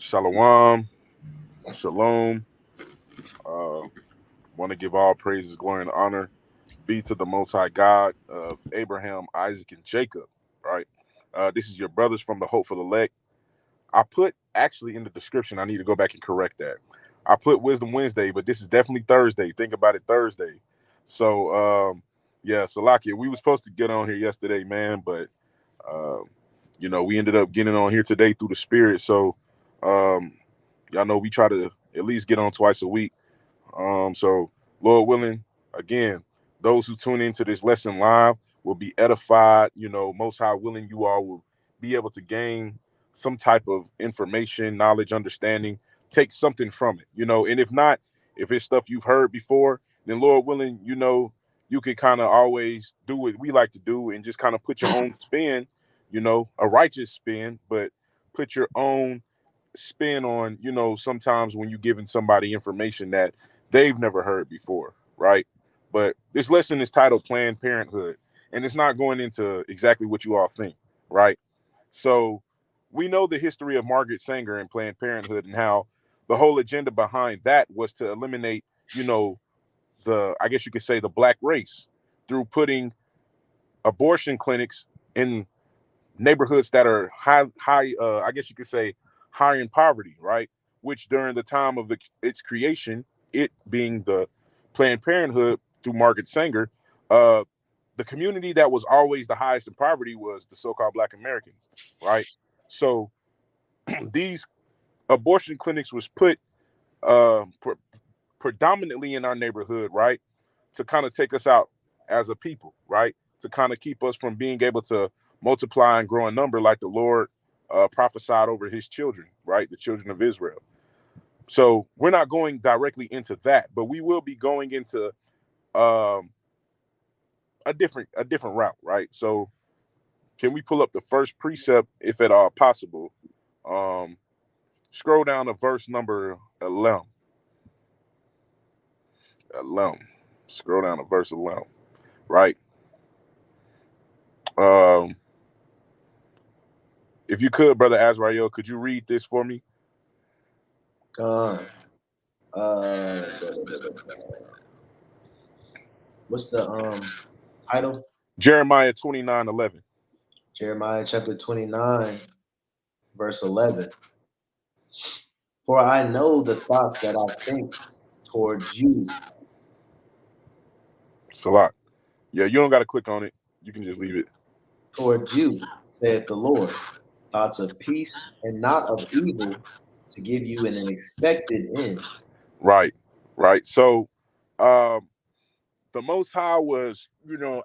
Shalom, shalom. Uh, Want to give all praises, glory, and honor be to the Most High God of Abraham, Isaac, and Jacob. Right. This is your brothers from the Hopeful Elect. I put actually in the description. I need to go back and correct that. I put Wisdom Wednesday, but this is definitely Thursday. Think about it, Thursday. So, yeah, Salakia, we were supposed to get on here yesterday, man, but um, we ended up getting on here today through the Spirit. So, um, y'all know we try to at least get on twice a week. So Lord willing, again, those who tune into this lesson live will be edified. Most high willing, you all will be able to gain some type of information, knowledge, understanding, take something from it. And if not, if it's stuff you've heard before, then Lord willing, you can kind of always do what we like to do and just kind of put your own spin, a righteous spin, but put your own spin on, sometimes when you're giving somebody information that they've never heard before, right? But this lesson is titled Planned Parenthood, and it's not going into exactly what you all think, right? So we know the history of Margaret Sanger and Planned Parenthood and how the whole agenda behind that was to eliminate, I guess you could say the black race through putting abortion clinics in neighborhoods that are high, I guess you could say high in poverty, right? Which during the time of its creation, it being the Planned Parenthood through Margaret Sanger, the community that was always the highest in poverty was the so-called Black Americans, right? So these abortion clinics was put predominantly in our neighborhood, right? To kind of take us out as a people, right? To kind of keep us from being able to multiply and grow in number like the Lord prophesied over his children, right? The children of Israel. So we're not going directly into that, but we will be going into a different route, right? So can we pull up the first precept, if at all possible? Scroll down to verse number 11. Scroll down to verse 11, right? If you could, Brother Azrael, could you read this for me? What's the title? Jeremiah 29:11. Jeremiah chapter 29, verse 11. For I know the thoughts that I think towards you. Salat. Yeah, you don't got to click on it. You can just leave it. Towards you, saith the Lord, thoughts of peace and not of evil, to give you an expected end. Right. So, the Most High was,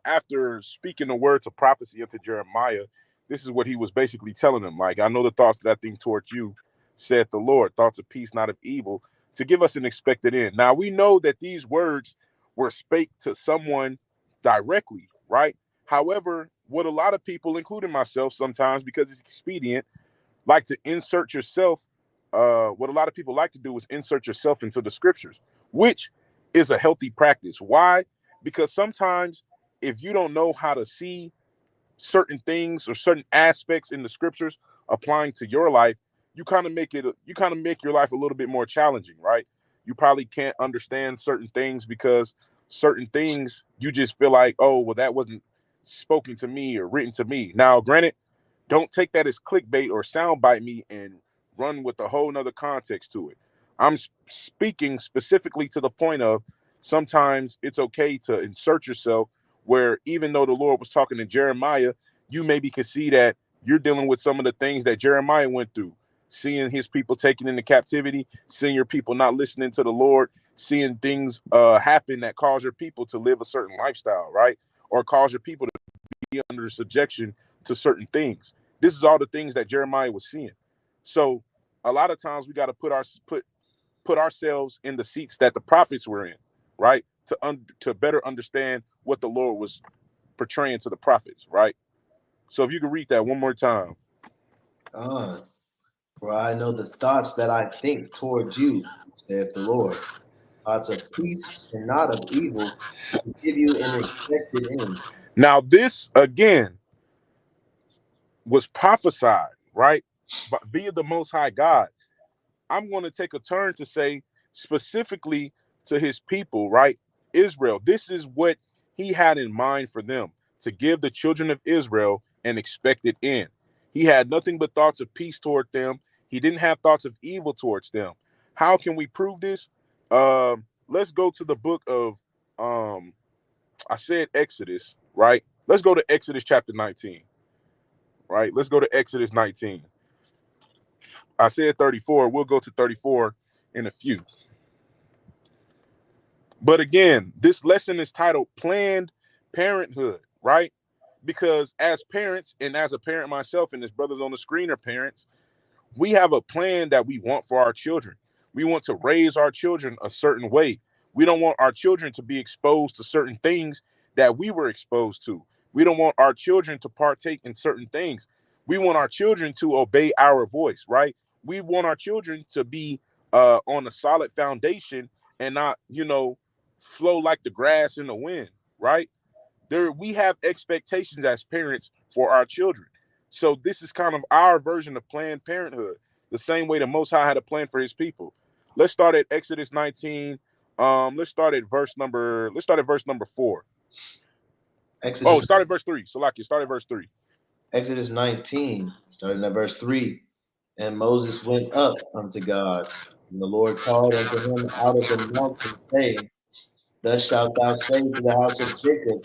after speaking the words of prophecy unto Jeremiah, this is what he was basically telling him. Like, I know the thoughts that I think towards you, saith the Lord, thoughts of peace, not of evil, to give us an expected end. Now, we know that these words were spake to someone directly, right? However, what a lot of people, including myself sometimes, because it's expedient, like to insert yourself. What a lot of people like to do is insert yourself into the scriptures, which is a healthy practice. Why? Because sometimes if you don't know how to see certain things or certain aspects in the scriptures applying to your life, you kind of make your life a little bit more challenging, right? You probably can't understand certain things because certain things you just feel like, oh, well, that wasn't spoken to me or written to me. Now, granted, don't take that as clickbait or soundbite me and run with a whole nother context to it. I'm speaking specifically to the point of sometimes it's okay to insert yourself where even though the Lord was talking to Jeremiah, you maybe can see that you're dealing with some of the things that Jeremiah went through, seeing his people taken into captivity, seeing your people not listening to the Lord, seeing things happen that cause your people to live a certain lifestyle, right? Or cause your people to be under subjection to certain things. This is all the things that Jeremiah was seeing. So a lot of times we got to put ourselves in the seats that the prophets were in, right? To better understand what the Lord was portraying to the prophets, right? So if you could read that one more time. For I know the thoughts that I think towards you, saith the Lord, thoughts of peace and not of evil, to give you an expected end. Now this again was prophesied, right? But via the Most High God. I'm going to take a turn to say specifically to his people, right? Israel. This is what he had in mind for them, to give the children of Israel an expected end. He had nothing but thoughts of peace toward them. He didn't have thoughts of evil towards them. How can we prove this? Let's go to the book of I said Exodus, right? Let's go to Exodus chapter 19, right? Let's go to Exodus 19. I said 34. We'll go to 34 in a few. But again, this lesson is titled Planned Parenthood, right? Because as parents, and as a parent myself, and as brothers on the screen are parents, we have a plan that we want for our children. We want to raise our children a certain way. We don't want our children to be exposed to certain things that we were exposed to. We don't want our children to partake in certain things. We want our children to obey our voice, right? We want our children to be on a solid foundation and not, flow like the grass in the wind, right? We have expectations as parents for our children. So this is kind of our version of Planned Parenthood, the same way the Most High had a plan for his people. Let's start at Exodus 19. Let's start at verse number 4. Exodus Start at verse 3. Salakia, start at verse 3. Exodus 19, starting at verse 3. And Moses went up unto God, and the Lord called unto him out of the mountain, saying, Thus shalt thou say to the house of Jacob,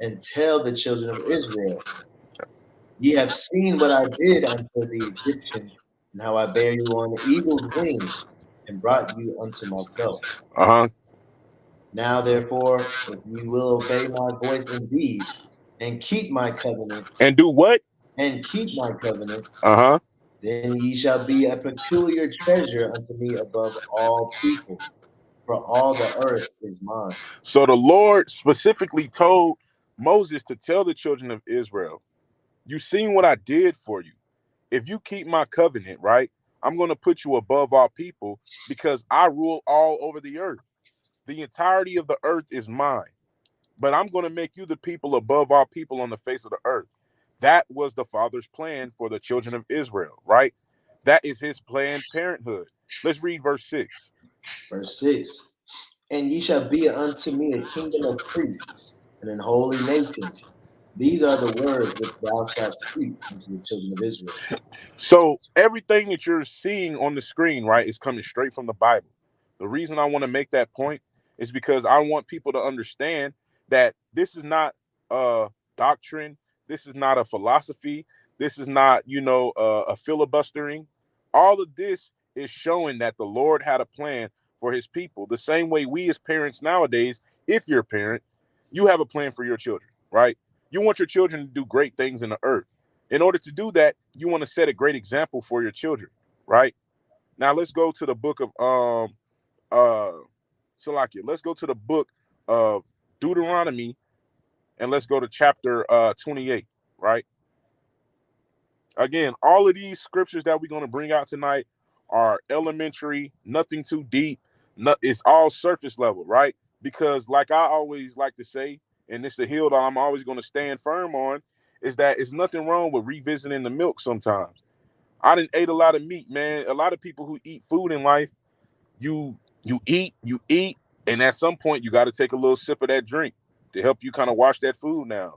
and tell the children of Israel, Ye have seen what I did unto the Egyptians, and how I bare you on eagle's wings, and brought you unto myself. Uh-huh. Now therefore, if ye will obey my voice indeed, and keep my covenant, And do what? and keep my covenant, Uh-huh. then ye shall be a peculiar treasure unto me above all people, for all the earth is mine. So the Lord specifically told Moses to tell the children of Israel, you seen what I did for you. If you keep my covenant, right, I'm going to put you above all people because I rule all over the earth. The entirety of the earth is mine, but I'm going to make you the people above all people on the face of the earth. That was the Father's plan for the children of Israel, right? That is his planned parenthood. Let's read verse 6. Verse 6. And ye shall be unto me a kingdom of priests, and an holy nation. These are the words which thou shalt speak unto the children of Israel. So everything that you're seeing on the screen, right, is coming straight from the Bible. The reason I want to make that point is because I want people to understand that this is not a doctrine, this is not a philosophy, this is not, a filibustering. All of this is showing that the Lord had a plan for his people. The same way we as parents nowadays, if you're a parent, you have a plan for your children, right? You want your children to do great things in the earth. In order to do that, you want to set a great example for your children, right? Now let's go to the book of Salakia. Let's go to the book of Deuteronomy and let's go to chapter 28, right? Again, all of these scriptures that we're going to bring out tonight are elementary, nothing too deep. It's all surface level, right? Because like I always like to say, and it's a hill that I'm always going to stand firm on, is that it's nothing wrong with revisiting the milk sometimes. I didn't ate a lot of meat, man. A lot of people who eat food in life, you eat, and at some point you got to take a little sip of that drink to help you kind of wash that food down.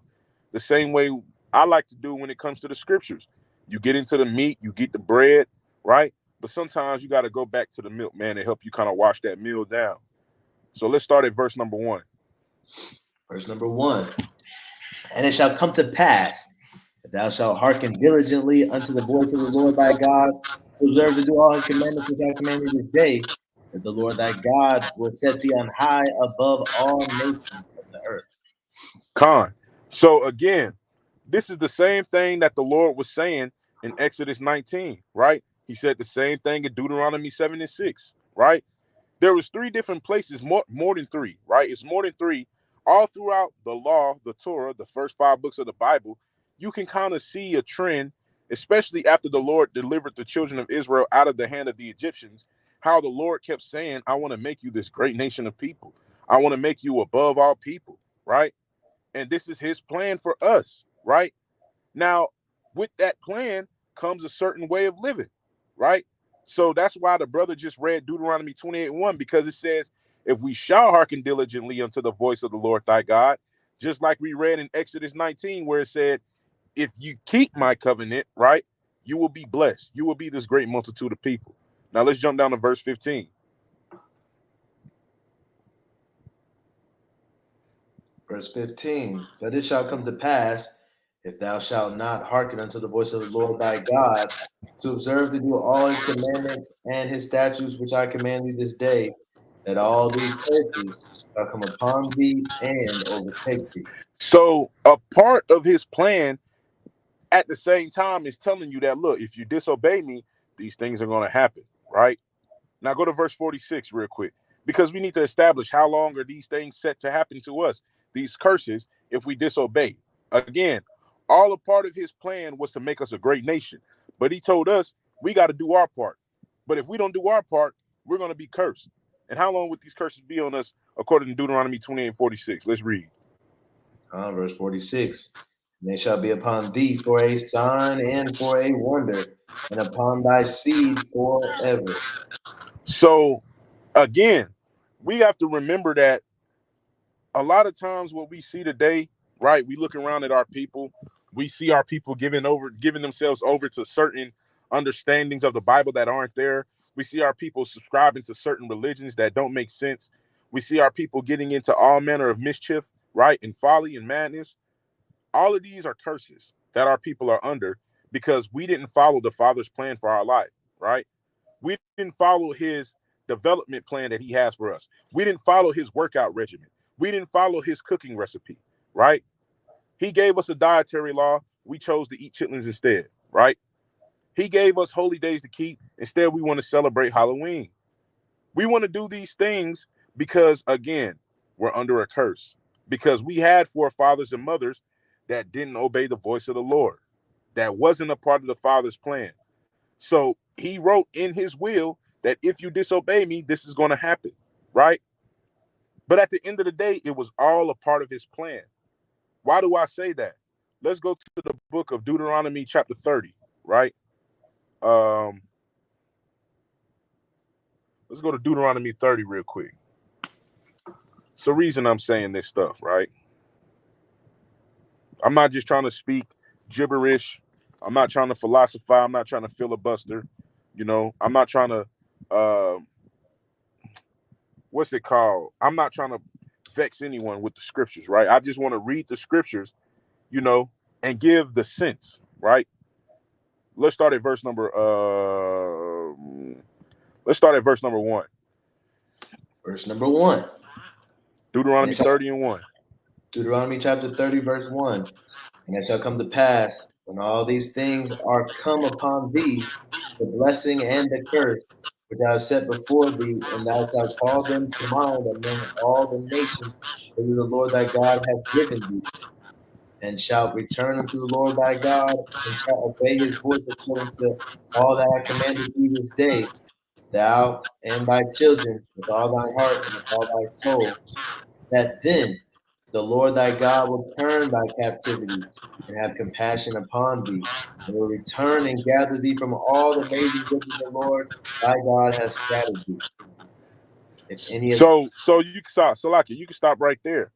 The same way I like to do when it comes to the scriptures. You get into the meat, you get the bread, right? But sometimes you got to go back to the milk, man, to help you kind of wash that meal down. So let's start at verse number 1. Verse number 1. And it shall come to pass, if thou shalt hearken diligently unto the voice of the Lord thy God, to observe to do all his commandments which I command thee this day, that the Lord thy God will set thee on high above all nations of the earth. Con. So again, this is the same thing that the Lord was saying in Exodus 19, right? He said the same thing in Deuteronomy 7 and 6, right? There was 3 different places, more than 3, right? It's more than 3. All throughout the law, the Torah, the first 5 books of the Bible, you can kind of see a trend, especially after the Lord delivered the children of Israel out of the hand of the Egyptians, how the Lord kept saying, I want to make you this great nation of people. I want to make you above all people, right? And this is his plan for us, right? Now, with that plan comes a certain way of living, right? So that's why the brother just read Deuteronomy 28:1, because it says, if we shall hearken diligently unto the voice of the Lord thy God, just like we read in Exodus 19, where it said, if you keep my covenant, right, you will be blessed. You will be this great multitude of people. Now let's jump down to verse 15. Verse 15. But it shall come to pass, if thou shalt not hearken unto the voice of the Lord thy God, to observe to do all his commandments and his statutes which I command thee this day, that all these curses shall come upon thee and overtake thee. So a part of his plan at the same time is telling you that, look, if you disobey me, these things are going to happen, right? Now go to verse 46 real quick, because we need to establish how long are these things set to happen to us, these curses, if we disobey. Again, all a part of his plan was to make us a great nation, but he told us we got to do our part. But if we don't do our part, we're going to be cursed. And how long would these curses be on us according to Deuteronomy 28:46? Let's read. Verse 46. And they shall be upon thee for a sign and for a wonder, and upon thy seed forever. So again, we have to remember that a lot of times what we see today, right? We look around at our people, we see our people giving themselves over to certain understandings of the Bible that aren't there. We see our people subscribing to certain religions that don't make sense. We see our people getting into all manner of mischief, right? And folly and madness. All of these are curses that our people are under because we didn't follow the Father's plan for our life, right? We didn't follow his development plan that he has for us. We didn't follow his workout regimen. We didn't follow his cooking recipe, right? He gave us a dietary law. We chose to eat chitlins instead, right? He gave us holy days to keep. Instead, we want to celebrate Halloween. We want to do these things because, again, we're under a curse. Because we had forefathers and mothers that didn't obey the voice of the Lord. That wasn't a part of the Father's plan. So he wrote in his will that if you disobey me, this is going to happen, right? But at the end of the day, it was all a part of his plan. Why do I say that? Let's go to the book of Deuteronomy chapter 30, right? Um, let's go to Deuteronomy 30 real quick. It's the reason I'm saying this stuff, right? I'm not just trying to speak gibberish. I'm not trying to philosophize. I'm not trying to filibuster. I'm not trying to what's it called? I'm not trying to vex anyone with the scriptures, right? I just want to read the scriptures, and give the sense, right? Let's start at verse number let's start at verse number 1. Verse number 1. Deuteronomy 30 and 1. Deuteronomy chapter 30, verse 1. And it shall come to pass, when all these things are come upon thee, the blessing and the curse, which I have set before thee, and thou shalt call them to mind among all the nations whither the Lord thy God hath driven thee, and shalt return unto the Lord thy God, and shalt obey his voice according to all that I commanded thee this day, thou and thy children, with all thine heart and with all thy soul, that then the Lord thy God will turn thy captivity and have compassion upon thee, and will return and gather thee from all the nations whither the Lord thy God has scattered thee. If any of So you can stop, Salaki, you can stop right there.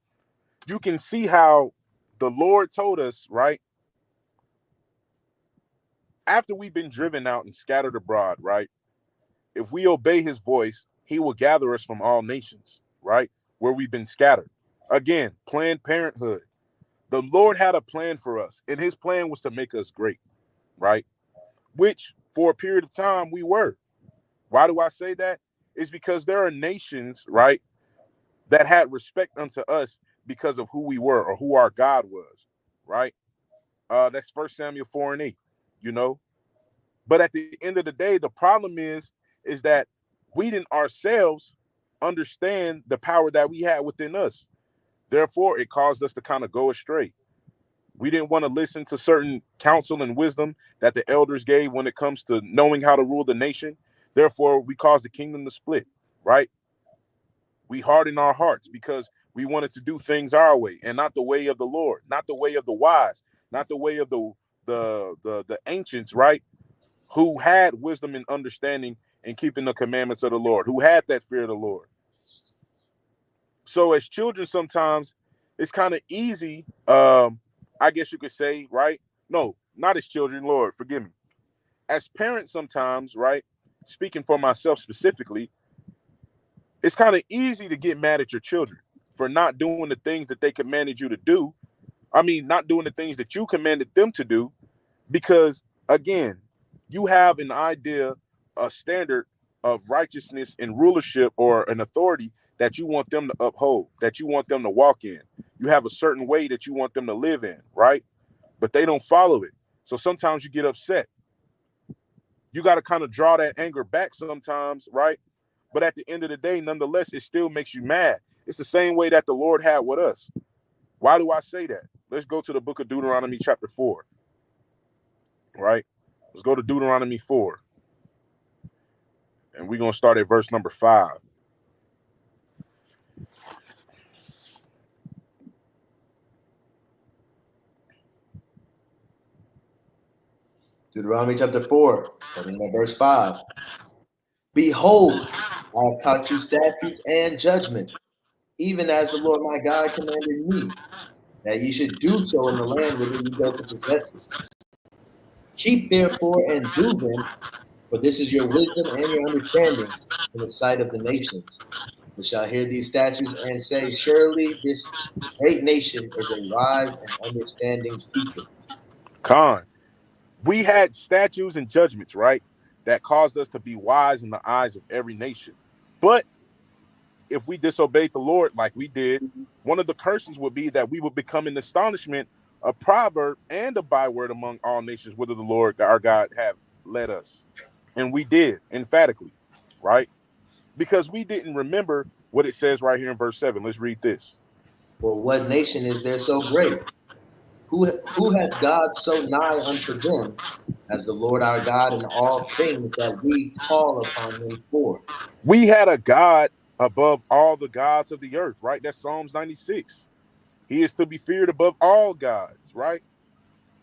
You can see how the Lord told us, right? After we've been driven out and scattered abroad, right? If we obey his voice, he will gather us from all nations, right? Where we've been scattered. Again, Planned Parenthood. The Lord had a plan for us, and his plan was to make us great, right? Which for a period of time we were. Why do I say that? It's because there are nations, right, that had respect unto us because of who we were or who our God was, right? That's First Samuel 4 and 8, you know. But at the end of the day, the problem is that we didn't ourselves understand the power that we had within us. Therefore, it caused us to kind of go astray. We didn't want to listen to certain counsel and wisdom that the elders gave when it comes to knowing how to rule the nation. Therefore, we caused the kingdom to split, right? We hardened our hearts because we wanted to do things our way and not the way of the Lord, not the way of the wise, not the way of the ancients, right? who had wisdom and understanding in keeping the commandments of the Lord, who had that fear of the Lord. So as children, sometimes it's kind of easy, I guess you could say, right? No, not as children, Lord, forgive me. As parents, sometimes, right? Speaking for myself specifically, it's kind of easy to get mad at your children for not doing the things that they commanded you to do. I mean, not doing the things that you commanded them to do, because again, you have an idea, a standard of righteousness and rulership or an authority that you want them to uphold, that you want them to walk in. You have a certain way that you want them to live in, right? But they don't follow it. So sometimes you get upset. You got to kind of draw that anger back sometimes, right? But at the end of the day, nonetheless, it still makes you mad. It's the same way that the Lord had with us. Why do I say that? Let's go to the book of Deuteronomy chapter 4, right? Let's go to Deuteronomy 4. And we're going to start at verse number 5. Deuteronomy chapter 4, starting at verse 5. Behold, I have taught you statutes and judgments, even as the Lord my God commanded me, that ye should do so in the land whither ye go to possess it. Keep therefore and do them, for this is your wisdom and your understanding in the sight of the nations, which shall hear these statutes and say, surely this great nation is a wise and understanding people. Con, we had statutes and judgments, right? That caused us to be wise in the eyes of every nation. But if we disobeyed the Lord like we did, one of the curses would be that we would become an astonishment, a proverb, and a byword among all nations, whither the Lord our God have led us. And we did, emphatically, right? Because we didn't remember what it says right here in verse 7. Let's read this. For what nation is there so great? Who hath God so nigh unto them as the Lord our God in all things that we call upon him for? We had a God above all the gods of the earth, right? That's Psalms 96. He is to be feared above all gods, right?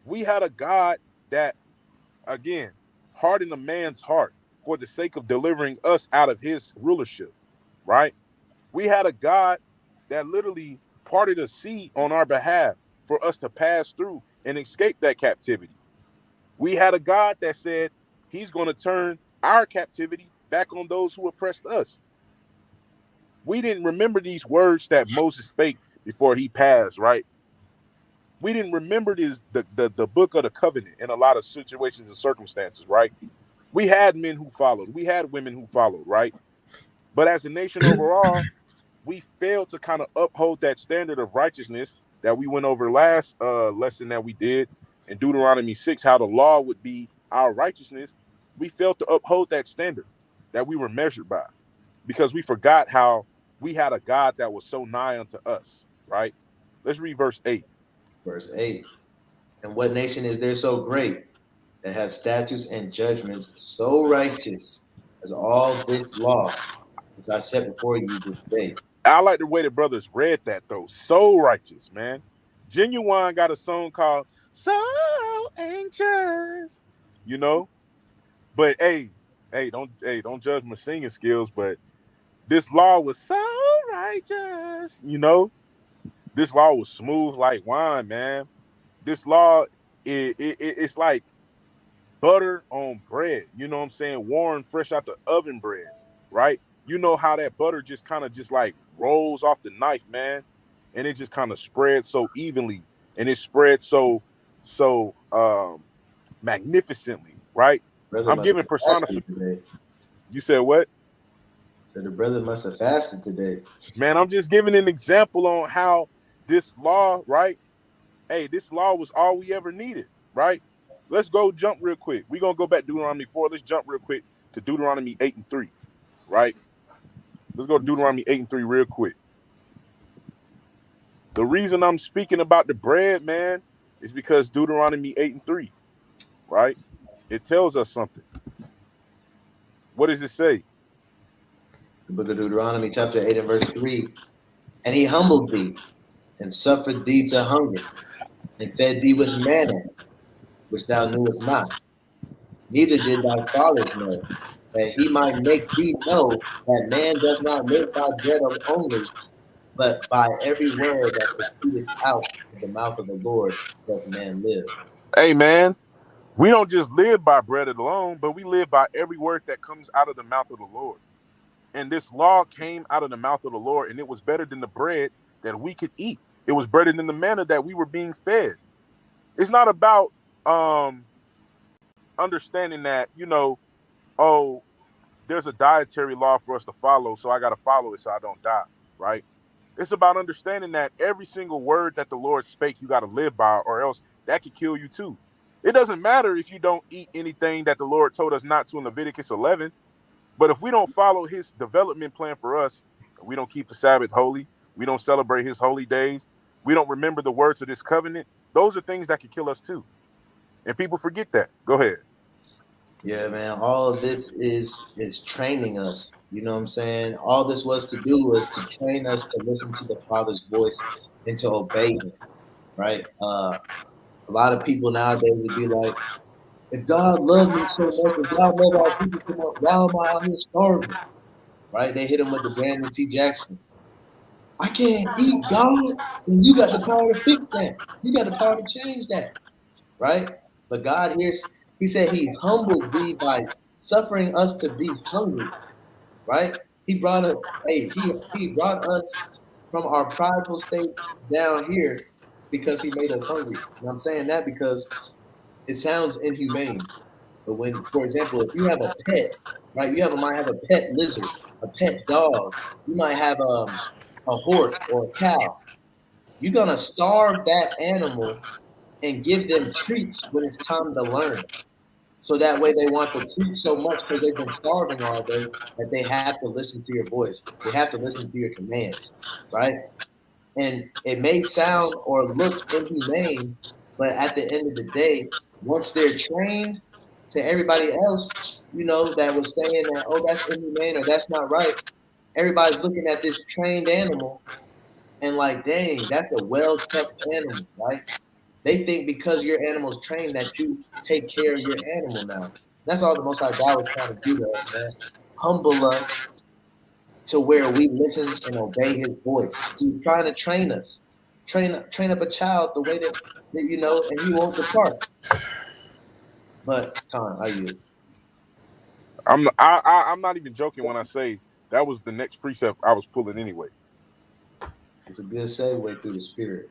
We had a God that, again, hardened a man's heart for the sake of delivering us out of his rulership, right? We had a God that literally parted a sea on our behalf for us to pass through and escape that captivity. We had a God that said he's going to turn our captivity back on those who oppressed us. We didn't remember these words that Moses spake before he passed, right? We didn't remember the book of the covenant in a lot of situations and circumstances, right? We had men who followed, we had women who followed, right? But as a nation overall, we failed to kind of uphold that standard of righteousness that we went over last lesson that we did in Deuteronomy 6, how the law would be our righteousness. We failed to uphold that standard that we were measured by, because we forgot how we had a God that was so nigh unto us, right? Let's read verse 8. Verse 8. And what nation is there so great that hath statutes and judgments so righteous as all this law which I set before you this day? I like the way the brothers read that, though. So righteous, man. Genuine got a song called So Anxious, you know? But don't judge my singing skills, but this law was so righteous, you know? This law was smooth like wine, man. This law, it's like butter on bread, you know what I'm saying? Warm, fresh out the oven bread, right? You know how that butter just kind of just like rolls off the knife, man, and it just kind of spreads so evenly, and it spreads so magnificently, right? Brother I'm must giving have fasted personification. today. You said what? So the brother must have fasted today. Man, I'm just giving an example on how this law, right? Hey, this law was all we ever needed, right? Let's go jump real quick. We're going to go back to Deuteronomy 4. Let's jump real quick to Deuteronomy 8 and 3, right? Let's go to Deuteronomy 8 and 3 real quick. The reason I'm speaking about the bread, man, is because Deuteronomy 8 and 3, right? It tells us something. What does it say? The book of Deuteronomy, chapter 8 and verse 3. And he humbled thee and suffered thee to hunger and fed thee with manna, which thou knewest not, neither did thy fathers know, that he might make thee know that man does not live by bread only, but by every word that proceedeth out of the mouth of the Lord doth man live. Hey, man, we don't just live by bread alone, but we live by every word that comes out of the mouth of the Lord. And this law came out of the mouth of the Lord, and it was better than the bread that we could eat. It was better than the manna that we were being fed. It's not about understanding that, oh, there's a dietary law for us to follow, so I got to follow it so I don't die, right? It's about understanding that every single word that the Lord spake, you got to live by, or else that could kill you too. It doesn't matter if you don't eat anything that the Lord told us not to in Leviticus 11, but if we don't follow his development plan for us, we don't keep the Sabbath holy, we don't celebrate his holy days, we don't remember the words of this covenant, those are things that could kill us too. And people forget that. Go ahead. Yeah, man. All of this is training us. You know what I'm saying? All this was to do was to train us to listen to the Father's voice and to obey him. Right? A lot of people nowadays would be like, if God loved me so much, if God loved our people so much, why am I out here starving? Right? They hit him with the Brandon T. Jackson. I can't eat, God. And you got the power to fix that. You got the power to change that. Right? But God hears, he said he humbled thee by suffering us to be hungry. Right? He brought us, hey, he brought us from our prideful state down here because he made us hungry. And I'm saying that because it sounds inhumane. But when, for example, if you have a pet, right, might have a pet lizard, a pet dog, you might have a horse or a cow. You're gonna starve that animal and give them treats when it's time to learn. So that way they want the treats so much because they've been starving all day that they have to listen to your voice. They have to listen to your commands, right? And it may sound or look inhumane, but at the end of the day, once they're trained, to everybody else, that was saying that, oh, that's inhumane or that's not right, everybody's looking at this trained animal and like, dang, that's a well kept animal, right? They think because your animal's trained that you take care of your animal now. That's all the Most High God was trying to do to us, man. Humble us to where we listen and obey his voice. He's trying to train us, train up a child the way that and he won't depart. But Con, are you? I'm not even joking when I say that was the next precept I was pulling anyway. It's a good segue through the spirit.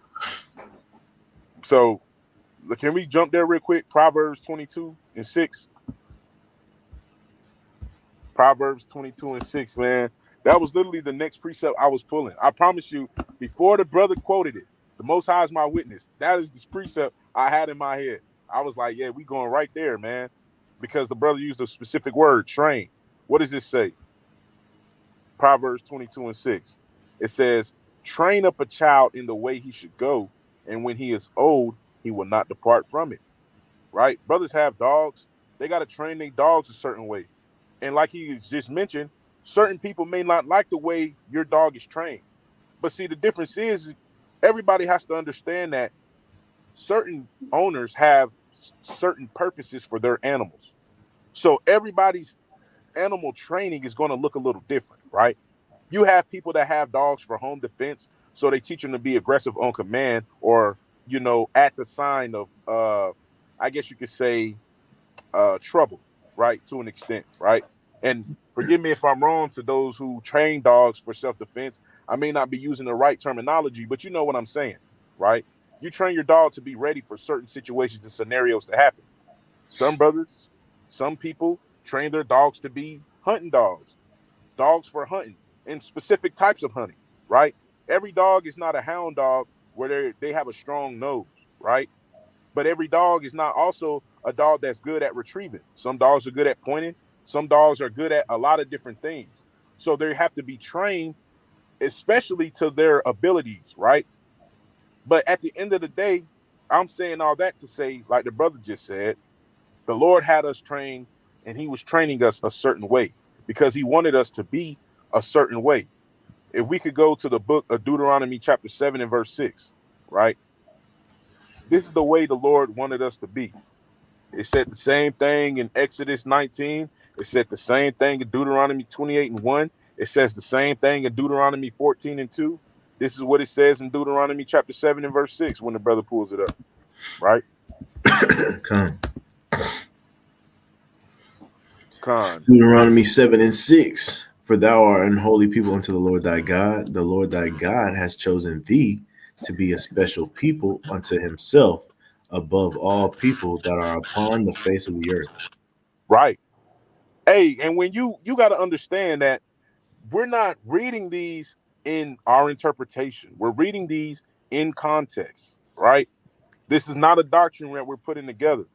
So can we jump there real quick? Proverbs 22:6. Proverbs 22:6, man. That was literally the next precept I was pulling. I promise you, before the brother quoted it, the Most High is my witness. That is this precept I had in my head. I was like, yeah, we going right there, man. Because the brother used a specific word, train. What does it say? Proverbs 22:6. It says, train up a child in the way he should go, and when he is old, he will not depart from it. Right? Brothers have dogs. They got to train their dogs a certain way. And like he just mentioned, certain people may not like the way your dog is trained. But see, the difference is everybody has to understand that certain owners have certain purposes for their animals. So everybody's animal training is going to look a little different, right? You have people that have dogs for home defense, so they teach them to be aggressive on command or, at the sign of, I guess you could say, trouble, right? To an extent, right? And forgive me if I'm wrong to those who train dogs for self-defense. I may not be using the right terminology, but you know what I'm saying, right? You train your dog to be ready for certain situations and scenarios to happen. Some brothers, some people train their dogs to be hunting dogs, dogs for hunting and specific types of hunting, right? Every dog is not a hound dog where they have a strong nose, right? But every dog is not also a dog that's good at retrieving. Some dogs are good at pointing. Some dogs are good at a lot of different things. So they have to be trained, especially to their abilities, right? But at the end of the day, I'm saying all that to say, like the brother just said, the Lord had us trained and he was training us a certain way because he wanted us to be a certain way. If we could go to the book of Deuteronomy chapter 7 and verse 6, right? This is the way the Lord wanted us to be. It said the same thing in Exodus 19. It said the same thing in Deuteronomy 28 and 1. It says the same thing in Deuteronomy 14 and 2. This is what it says in Deuteronomy chapter 7 and verse 6 when the brother pulls it up. Right? Come. Con. Deuteronomy 7 and 6. For thou art an holy people unto the Lord thy God. The Lord thy God has chosen thee to be a special people unto himself above all people that are upon the face of the earth. Right. Hey, and when you got to understand that we're not reading these in our interpretation. We're reading these in context, right? This is not a doctrine that we're putting together.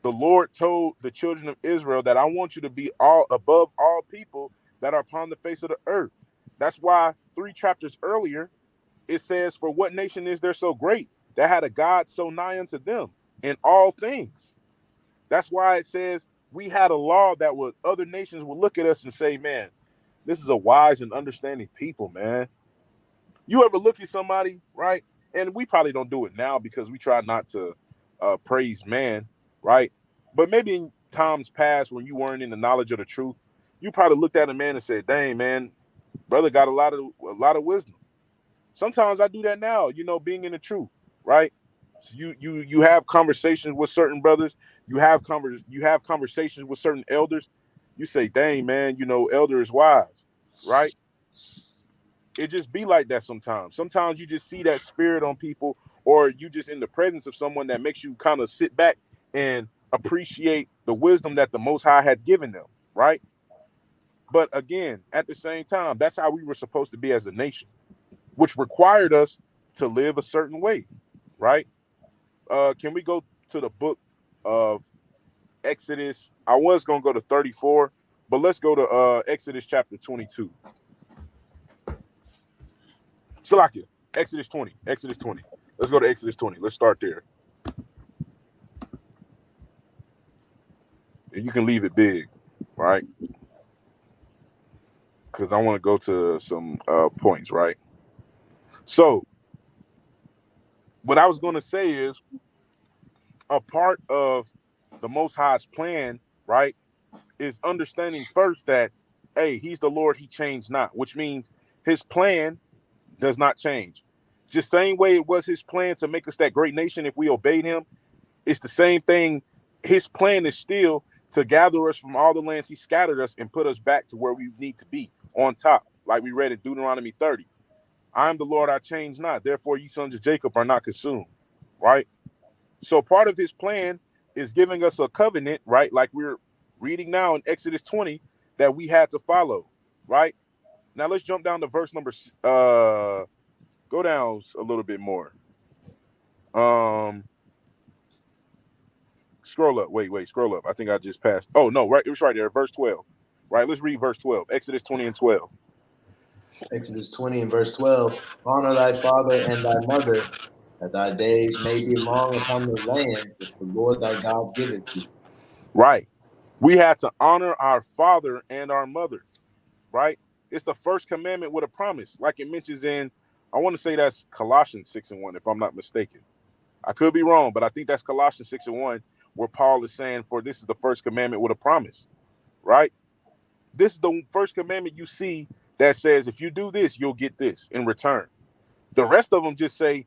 The Lord told the children of Israel that I want you to be all above all people that are upon the face of the earth. That's why 3 chapters earlier, it says, for what nation is there so great that had a God so nigh unto them in all things? That's why it says we had a law that would other nations would look at us and say, man, this is a wise and understanding people, man. You ever look at somebody, right? And we probably don't do it now because we try not to praise man, right? But maybe in times past when you weren't in the knowledge of the truth, you probably looked at a man and said, dang, man, brother got a lot of wisdom. Sometimes I do that now, being in the truth, right? So you have conversations with certain brothers, you have conversations with certain elders. You say, dang, man, elder is wise, right? It just be like that sometimes. Sometimes you just see that spirit on people, or you just in the presence of someone that makes you kind of sit back and appreciate the wisdom that the Most High had given them, right? But again, at the same time, that's how we were supposed to be as a nation, which required us to live a certain way, right? Can we go to the book of Exodus? I was going to go to 34, but let's go to Exodus chapter 22. Salakia, Exodus 20. Let's go to Exodus 20. Let's start there. And you can leave it big, right? Because I want to go to some points, right? So, what I was going to say is a part of the Most High's plan, right, is understanding first that, hey, he's the Lord, he changed not, which means his plan does not change. Just same way it was his plan to make us that great nation if we obeyed him, it's the same thing. His plan is still to gather us from all the lands he scattered us and put us back to where we need to be, on top, like we read in Deuteronomy 30. I am the Lord, I change not. Therefore, ye sons of Jacob are not consumed, right? So part of his plan is giving us a covenant, right? Like we're reading now in Exodus 20 that we had to follow, right? Now let's jump down to verse number, go down a little bit more. Scroll up. Wait, scroll up. I think I just passed. Oh, no, right. It was right there. Verse 12. Right. Let's read verse 12. Exodus 20 and 12. Exodus 20 and verse 12. Honor thy father and thy mother, that thy days may be long upon the land which the Lord thy God giveth thee. Right. We had to honor our father and our mother. Right. It's the first commandment with a promise, like it mentions in, I want to say that's Colossians 6 and 1, if I'm not mistaken. I could be wrong, but I think that's Colossians 6 and 1, where Paul is saying, for this is the first commandment with a promise. Right. This is the first commandment you see that says, if you do this, you'll get this in return. The rest of them just say,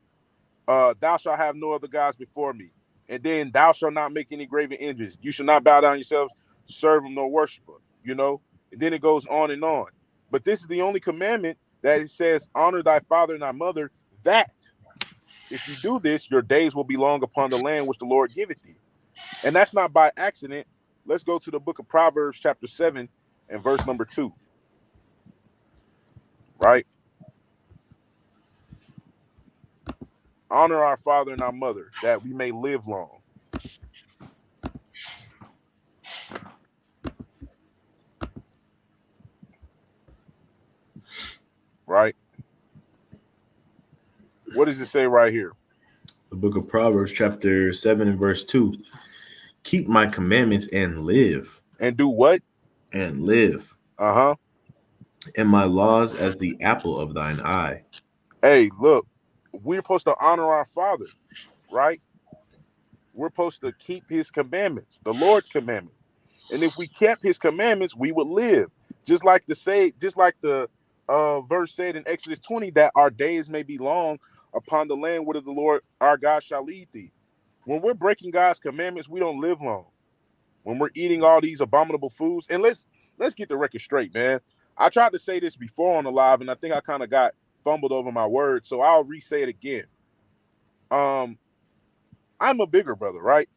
thou shalt have no other gods before me. And then thou shalt not make any graven images. You shall not bow down yourselves, serve them, nor worship them, And then it goes on and on. But this is the only commandment that it says, honor thy father and thy mother, that if you do this, your days will be long upon the land which the Lord giveth thee. And that's not by accident. Let's go to the book of Proverbs chapter 7 and verse number 2. Right? Honor our father and our mother, that we may live long. Right? What does it say right here? The book of Proverbs, chapter 7 and verse 2. Keep my commandments and live. And do what? And live. Uh-huh. And my laws as the apple of thine eye. Hey, look, we're supposed to honor our father, right? We're supposed to keep his commandments, the Lord's commandments. And if we kept his commandments, we would live. Just like the verse said in Exodus 20, that our days may be long upon the land whither the Lord our God shall lead thee. When we're breaking God's commandments, we don't live long. When we're eating all these abominable foods, and let's get the record straight, man. I tried to say this before on the live, and I think I kind of got fumbled over my words, so I'll re-say it again. I'm a bigger brother, right?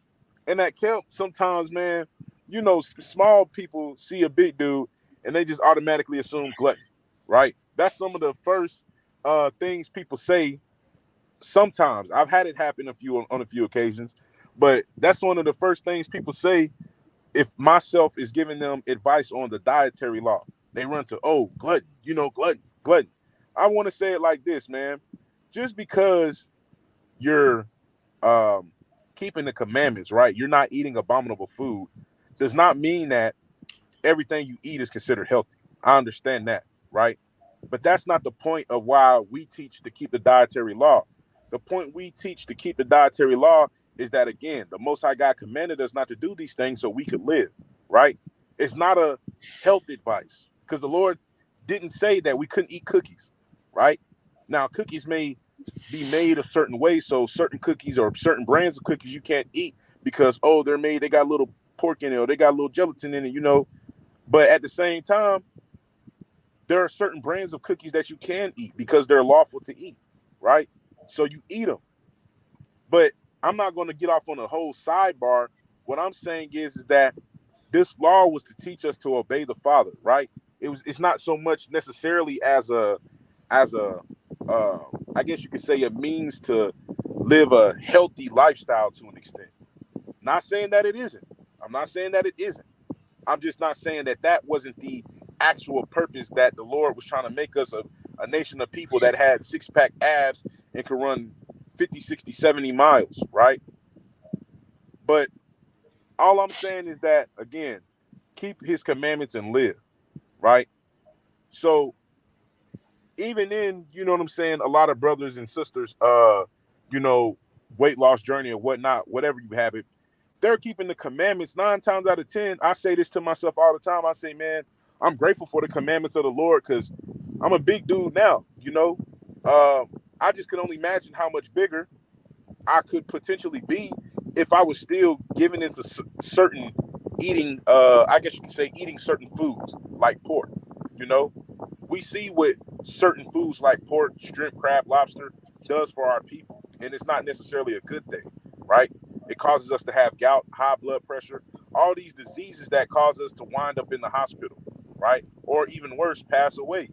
And that camp, sometimes, man, you know, small people see a big dude and they just automatically assume glutton, right? That's some of the first things people say. Sometimes I've had it happen on a few occasions, but that's one of the first things people say if myself is giving them advice on the dietary law. They run to, oh, glutton, glutton. I want to say it like this, man. Just because you're keeping the commandments, right? You're not eating abominable food, does not mean that everything you eat is considered healthy. I understand that, right? But that's not the point of why we teach to keep the dietary law. The point we teach to keep the dietary law is that, again, the Most High God commanded us not to do these things so we could live, right? It's not a health advice, because the Lord didn't say that we couldn't eat cookies, right? Now, cookies may be made a certain way, so certain cookies or certain brands of cookies you can't eat because, oh, they got a little pork in it or they got a little gelatin in it, you know. But at the same time, there are certain brands of cookies that you can eat because they're lawful to eat, right? So you eat them. But I'm not going to get off on a whole sidebar. What I'm saying is that this law was to teach us to obey the Father, right? It's not so much necessarily as a I guess you could say a means to live a healthy lifestyle to an extent. Not saying that it isn't. I'm not saying that it isn't. I'm just not saying that that wasn't the actual purpose that the Lord was trying to make us a nation of people that had six-pack abs and could run 50, 60, 70 miles, right? But all I'm saying is that, again, keep his commandments and live, right? So even in, you know what I'm saying, a lot of brothers and sisters, you know, weight loss journey or whatnot, whatever you have it, they're keeping the commandments 9 times out of 10. I say this to myself all the time. I say, man, I'm grateful for the commandments of the Lord because I'm a big dude now, you know. I just could only imagine how much bigger I could potentially be if I was still giving into certain eating, I guess you could say eating certain foods like pork, you know. We see what certain foods like pork, shrimp, crab, lobster does for our people. And it's not necessarily a good thing, right? It causes us to have gout, high blood pressure, all these diseases that cause us to wind up in the hospital, right? Or even worse, pass away.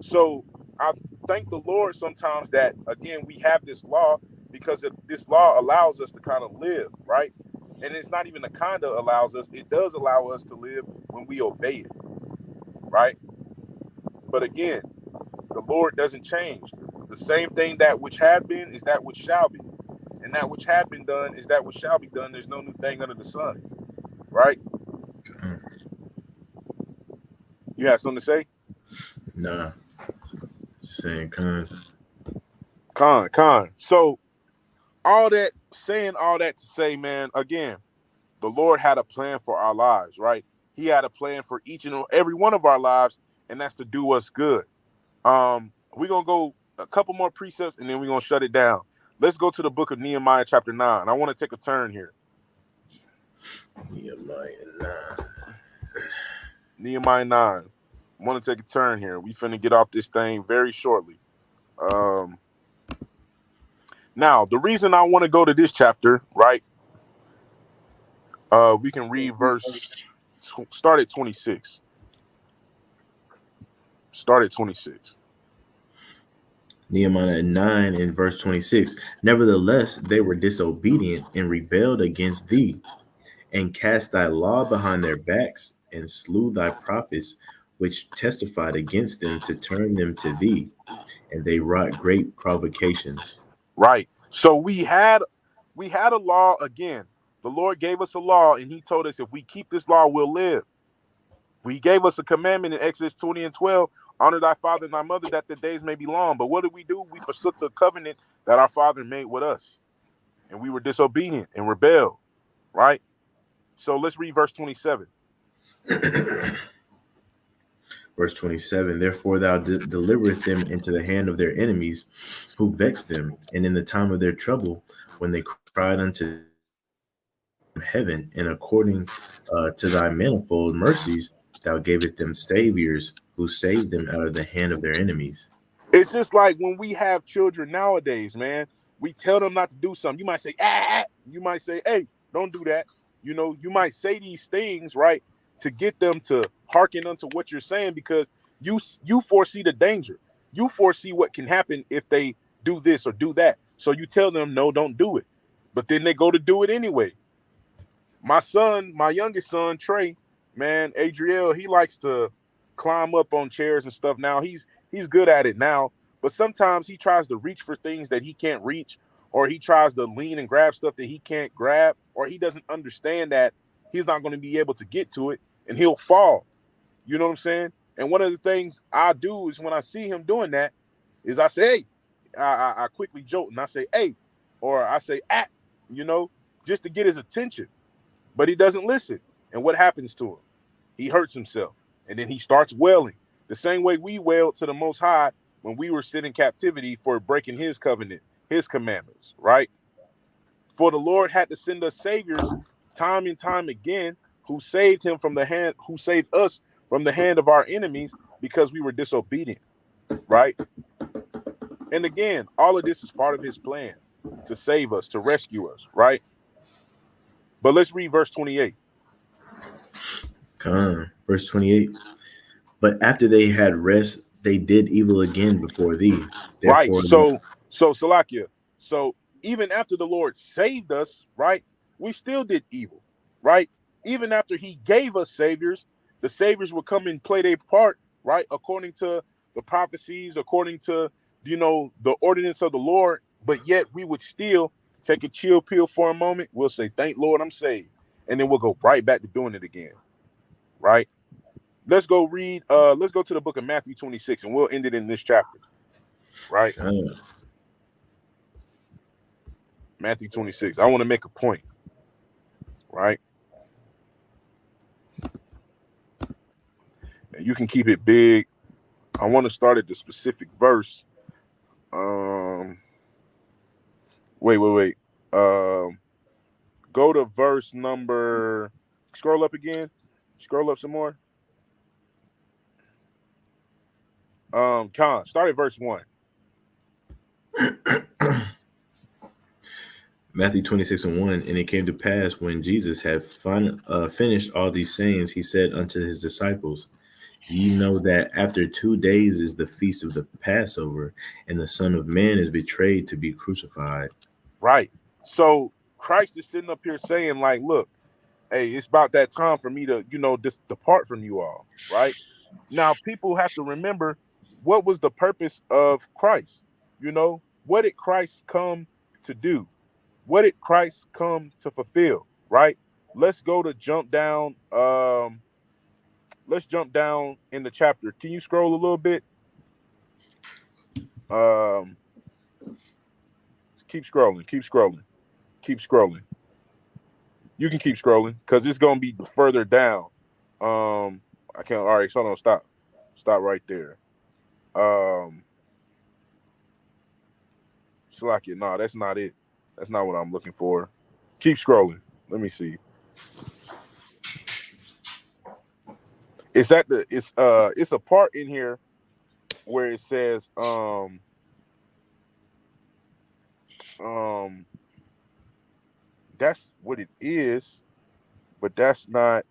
So I thank the Lord sometimes that, again, we have this law because this law allows us to kind of live, right? And it's not even a kind of allows us, it does allow us to live when we obey it, right? But again, the Lord doesn't change. The same thing that which had been is that which shall be. And that which had been done is that which shall be done. There's no new thing under the sun, right? You have something to say? Nah, just saying, Con. Con. So saying all that to say, man, again, the Lord had a plan for our lives, right? He had a plan for each and every one of our lives, and that's to do us good. We're gonna go a couple more precepts and then we're gonna shut it down. Let's go to the book of Nehemiah, chapter 9. I want to take a turn here. Nehemiah 9. I want to take a turn here. We finna get off this thing very shortly. Now, the reason I want to go to this chapter, right? We can read start at 26. Start at 26. Nehemiah 9 and verse 26. Nevertheless, they were disobedient and rebelled against thee, and cast thy law behind their backs, and slew thy prophets, which testified against them to turn them to thee, and they wrought great provocations. Right. So we had a law again. The Lord gave us a law, and he told us if we keep this law, we'll live. He gave us a commandment in Exodus 20 and 12, honor thy father and thy mother that the days may be long. But what did we do? We forsook the covenant that our father made with us. and we were disobedient and rebelled, right? So let's read verse 27. Verse 27, therefore thou delivereth them into the hand of their enemies who vexed them, and in the time of their trouble, when they cried unto heaven, and according to thy manifold mercies, thou gavest them saviors who saved them out of the hand of their enemies. It's just like when we have children nowadays, man. We tell them not to do something. You might say, ah. You might say, hey, don't do that. You know, you might say these things, right, to get them to hearken unto what you're saying, because you foresee the danger. You foresee what can happen if they do this or do that. So you tell them, no, don't do it. But then they go to do it anyway. My son, my youngest son, Trey, man, Adriel, he likes to climb up on chairs and stuff now. He's good at it now, but sometimes he tries to reach for things that he can't reach, or he tries to lean and grab stuff that he can't grab, or he doesn't understand that he's not going to be able to get to it, and he'll fall. You know what I'm saying? And one of the things I do is when I see him doing that, is I say, hey, I quickly joke and I say, hey, or I say, you know, just to get his attention. But he doesn't listen. And what happens to him? He hurts himself. And then he starts wailing. The same way we wailed to the Most High when we were sent in captivity for breaking his covenant, his commandments, right? For the Lord had to send us saviors time and time again who saved us from the hand of our enemies because we were disobedient, right? And again, all of this is part of his plan to save us, to rescue us, right? But let's read verse 28. Come on. Verse 28, but after they had rest, they did evil again before thee. Right. Therefore, So Salakia. So even after the Lord saved us, right, we still did evil, right? Even after he gave us saviors, the saviors would come and play their part, right? According to the prophecies, according to, you know, the ordinance of the Lord, but yet we would still take a chill pill for a moment. We'll say, thank Lord I'm saved. And then we'll go right back to doing it again, right? Let's go to the book of Matthew 26, and we'll end it in this chapter, right? Matthew 26. I want to make a point, right? And you can keep it big. I want to start at the specific verse. Wait. Go to verse number. Scroll up again. Scroll up some more. Start at verse 1. Matthew 26:1, and it came to pass when Jesus had finished all these sayings, he said unto his disciples, ye know that after 2 days is the feast of the Passover, and the Son of Man is betrayed to be crucified. Right. So Christ is sitting up here saying, like, look, hey, it's about that time for me to, depart from you all, right? Now, people have to remember, what was the purpose of Christ? What did Christ come to do? What did Christ come to fulfill, right? Let's jump down. Let's jump down in the chapter. Can you scroll a little bit? Keep scrolling. You can keep scrolling because it's going to be further down. I can't. All right, so no, stop right there. Slakia, no, that's not it. That's not what I'm looking for. Keep scrolling. Let me see. It's it's a part in here where it says that's what it is, but that's not.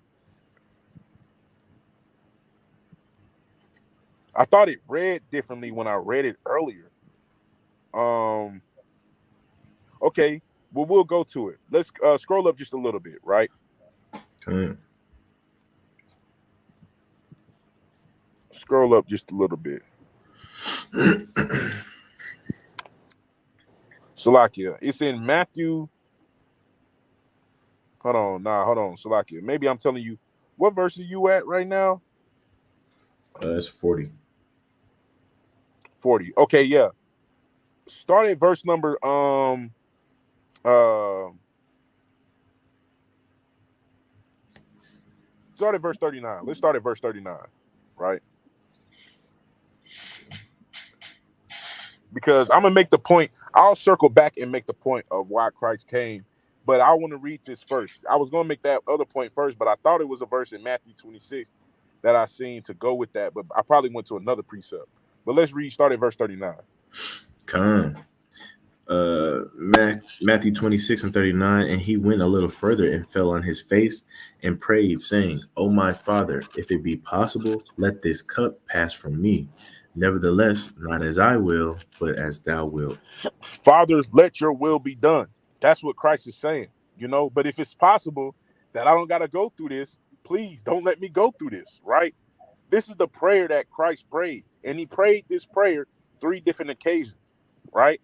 I thought it read differently when I read it earlier. Okay, well, we'll go to it. Let's scroll up just a little bit, right? Scroll up just a little bit. Salakia, it's in Matthew. Hold on, Salakia. Maybe I'm telling you, what verse are you at right now? That's 40. 40. Okay, yeah. Start at verse number Start at verse 39. Let's start at verse 39, right? Because I'm gonna make the point. I'll circle back and make the point of why Christ came, but I want to read this first. I was gonna make that other point first, but I thought it was a verse in Matthew 26 that I seen to go with that, but I probably went to another precept. But let's read. Start at verse 39. Come. Matthew 26 and 39, and he went a little further and fell on his face and prayed, saying, O my Father, if it be possible, let this cup pass from me. Nevertheless, not as I will, but as thou wilt. Father, let your will be done. That's what Christ is saying, But if it's possible that I don't got to go through this, please don't let me go through this, right? This is the prayer that Christ prayed. And he prayed this prayer 3 different occasions, right?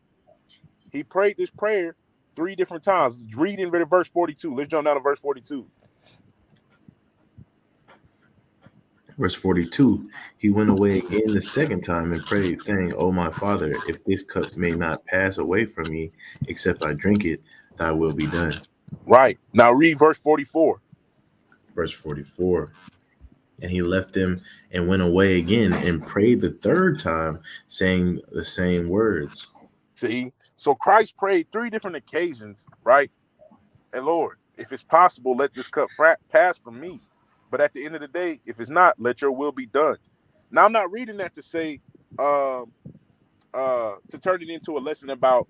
He prayed this prayer 3 different times. Read in verse 42. Let's jump down to verse 42. Verse 42, he went away again the second time and prayed, saying, O my Father, if this cup may not pass away from me, except I drink it, thy will be done. Right. Now read verse 44. Verse 44, and he left them and went away again and prayed the third time, saying the same words. See? So Christ prayed 3 different occasions, right? And Lord, if it's possible, let this cup pass from me. But at the end of the day, if it's not, let your will be done. Now, I'm not reading that to say, to turn it into a lesson about,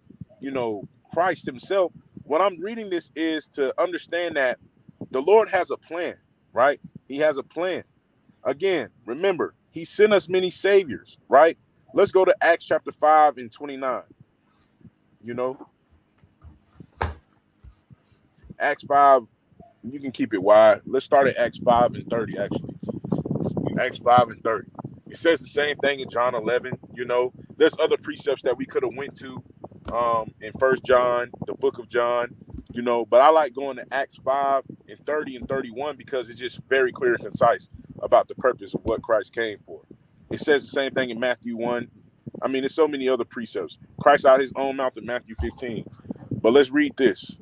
Christ himself. What I'm reading this is to understand that the Lord has a plan, right? He has a plan. Again, remember, he sent us many saviors, right? Let's go to Acts chapter 5 and 29. Acts 5, you can keep it wide. Let's start at Acts 5 and 30, actually. Acts 5 and 30. It says the same thing in John 11. There's other precepts that we could have went to in 1 John, the book of John, but I like going to Acts 5 and 30 and 31 because it's just very clear and concise about the purpose of what Christ came for. It says the same thing in Matthew 1. I mean, there's so many other precepts. Christ out his own mouth in Matthew 15. But let's read this.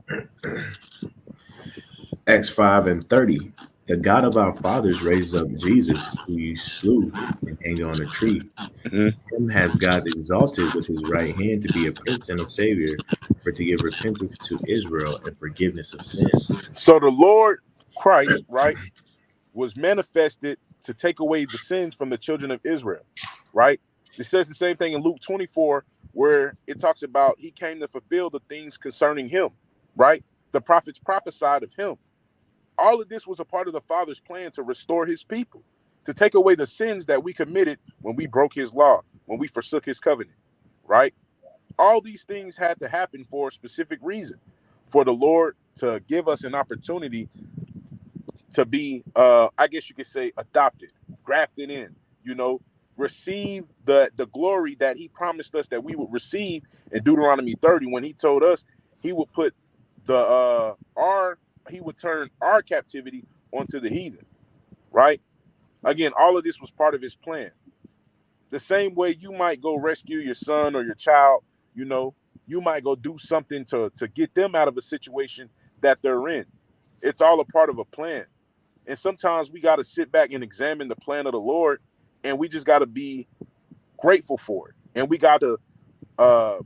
Acts 5 and 30. The God of our fathers raised up Jesus, who you slew and hanged on a tree. Mm-hmm. Him has God exalted with his right hand to be a prince and a savior, for to give repentance to Israel and forgiveness of sin. So the Lord Christ, right, was manifested to take away the sins from the children of Israel, right? It says the same thing in Luke 24, where it talks about he came to fulfill the things concerning him, right? The prophets prophesied of him. All of this was a part of the Father's plan to restore his people, to take away the sins that we committed when we broke his law, when we forsook his covenant, right? All these things had to happen for a specific reason, for the Lord to give us an opportunity to be, I guess you could say, adopted, grafted in, receive the glory that he promised us that we would receive in Deuteronomy 30, when he told us he would put he would turn our captivity onto the heathen, right? Again, all of this was part of his plan. The same way you might go rescue your son or your child, you might go do something to get them out of a situation that they're in. It's all a part of a plan. And sometimes we got to sit back and examine the plan of the Lord, and we just got to be grateful for it. And we got to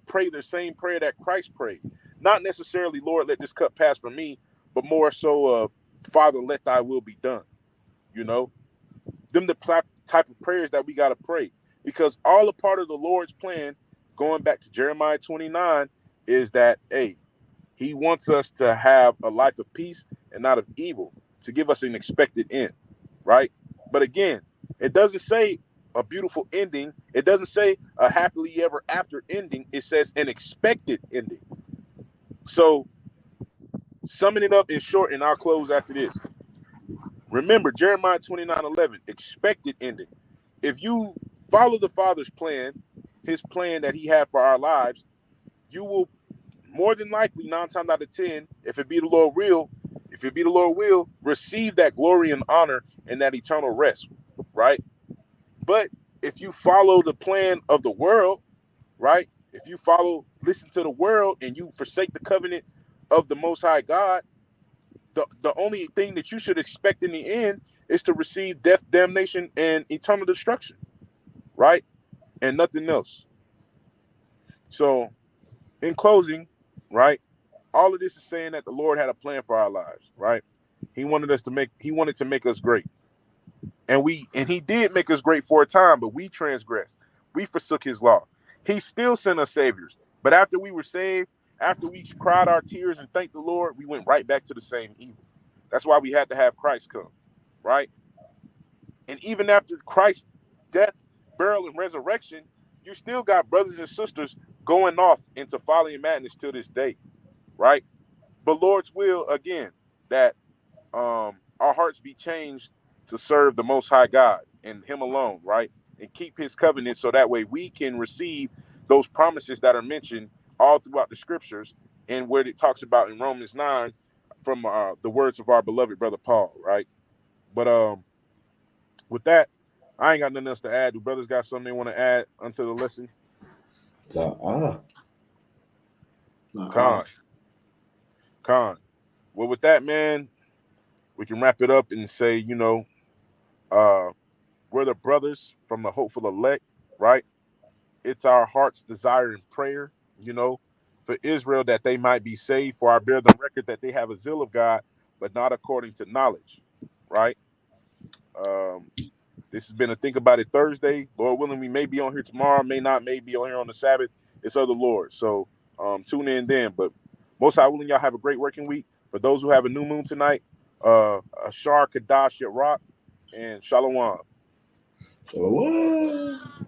pray the same prayer that Christ prayed. Not necessarily, Lord, let this cup pass from me, but more so, Father, let thy will be done. Them the type of prayers that we got to pray, because all a part of the Lord's plan, going back to Jeremiah 29, is that, hey, he wants us to have a life of peace and not of evil, to give us an expected end, right? But again, it doesn't say a beautiful ending. It doesn't say a happily ever after ending. It says an expected ending. So, summing it up in short, and I'll close after this. Remember, Jeremiah 29:11, expected ending. If you follow the Father's plan, his plan that he had for our lives, you will more than likely, 9 times out of 10, if it be the Lord will, receive that glory and honor and that eternal rest, right? But if you follow the plan of the world, right? If you listen to the world and you forsake the covenant of the Most High God, the only thing that you should expect in the end is to receive death, damnation, and eternal destruction, right? And nothing else. So, in closing, right, all of this is saying that the Lord had a plan for our lives, right? He wanted to make us great. And he did make us great for a time, but we transgressed. We forsook his law. He still sent us saviors. But after we were saved, after we cried our tears and thanked the Lord, we went right back to the same evil. That's why we had to have Christ come, right? And even after Christ's death, burial, and resurrection, you still got brothers and sisters going off into folly and madness till this day, right? But Lord's will, again, that our hearts be changed to serve the Most High God and Him alone, right? And keep His covenant so that way we can receive those promises that are mentioned all throughout the scriptures and where it talks about in Romans 9 from the words of our beloved brother Paul, right? But with that, I ain't got nothing else to add. Do brothers got something they want to add unto the lesson? Con. Well, with that, man, we can wrap it up and say, we're the brothers from the hopeful elect, right? It's our heart's desire and prayer, for Israel that they might be saved. For I bear the record that they have a zeal of God, but not according to knowledge, right? This has been a Think About It Thursday. Lord willing, we may be on here tomorrow, may not, may be on here on the Sabbath. It's of the Lord. So tune in then. But most high willing, y'all have a great working week. For those who have a new moon tonight, Ashar Kadash Yarak and Shalom. Shalom.